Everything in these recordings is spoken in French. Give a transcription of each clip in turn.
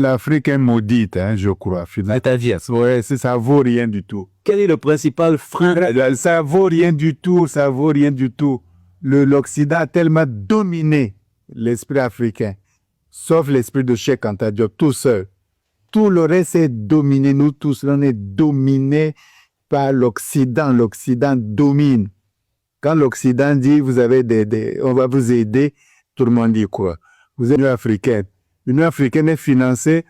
L'Afrique est maudite, hein, je crois. À ta vie. Ouais, ça vaut rien du tout. Quel est le principal frein? Ça vaut rien du tout, ça vaut rien du tout. L'Occident a tellement dominé l'esprit africain, sauf l'esprit de Cheikh Anta Diop, tout seul. Tout le reste est dominé, nous tous, on est dominés par l'Occident. L'Occident domine. Quand l'Occident dit, vous avez on va vous aider, tout le monde dit quoi? Vous êtes l'Union africaine. L'Union africaine est financée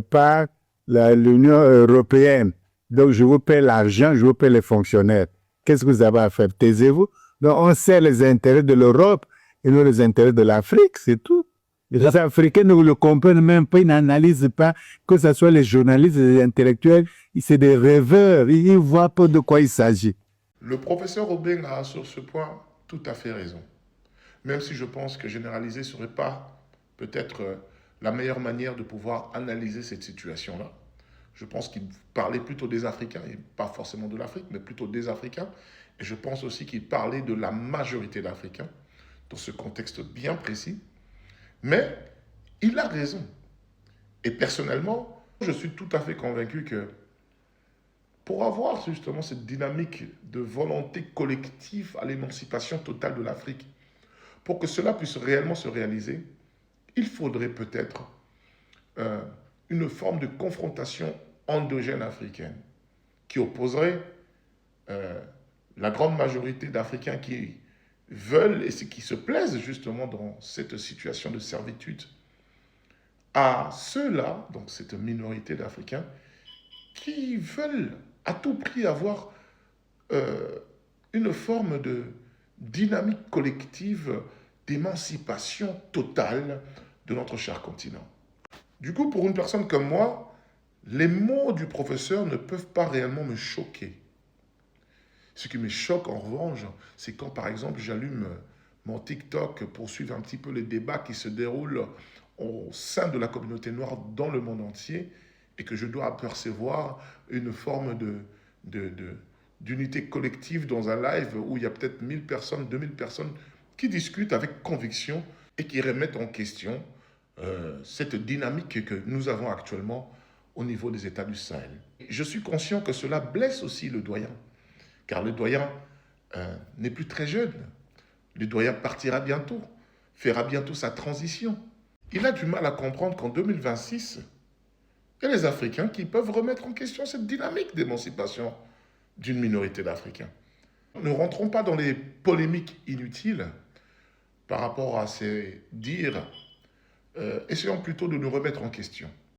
par l'Union européenne. Donc, je vous paie l'argent, je vous paie les fonctionnaires. Qu'est-ce que vous avez à faire? Taisez-vous. Donc, on sert les intérêts de l'Europe et non les intérêts de l'Afrique, c'est tout. Les Africains ne le comprennent même pas, ils n'analysent pas, que ce soit les journalistes, les intellectuels, c'est des rêveurs, ils ne voient pas de quoi il s'agit. Le professeur Obeng a sur ce point tout à fait raison. Même si je pense que généraliser ne serait pas peut-être la meilleure manière de pouvoir analyser cette situation-là. Je pense qu'il parlait plutôt des Africains, et pas forcément de l'Afrique, mais plutôt des Africains. Et je pense aussi qu'il parlait de la majorité d'Africains, dans ce contexte bien précis. Mais il a raison. Et personnellement, je suis tout à fait convaincu que pour avoir justement cette dynamique de volonté collective à l'émancipation totale de l'Afrique, pour que cela puisse réellement se réaliser, il faudrait peut-être une forme de confrontation endogène africaine qui opposerait la grande majorité d'Africains qui veulent et qui se plaisent justement dans cette situation de servitude à ceux-là, donc cette minorité d'Africains, qui veulent à tout prix avoir une forme de dynamique collective d'émancipation totale de notre cher continent. Du coup, pour une personne comme moi, les mots du professeur ne peuvent pas réellement me choquer. Ce qui me choque en revanche, c'est quand par exemple j'allume mon TikTok pour suivre un petit peu les débats qui se déroulent au sein de la communauté noire dans le monde entier et que je dois apercevoir une forme d'unité collective dans un live où il y a peut-être 1000 personnes, 2000 personnes qui discutent avec conviction et qui remettent en question cette dynamique que nous avons actuellement au niveau des États du Sahel. Je suis conscient que cela blesse aussi le doyen, car le doyen n'est plus très jeune. Le doyen partira bientôt, fera bientôt sa transition. Il a du mal à comprendre qu'en 2026, il y a les Africains qui peuvent remettre en question cette dynamique d'émancipation d'une minorité d'Africains. Ne rentrons pas dans les polémiques inutiles par rapport à ces dires. Essayons plutôt de nous remettre en question.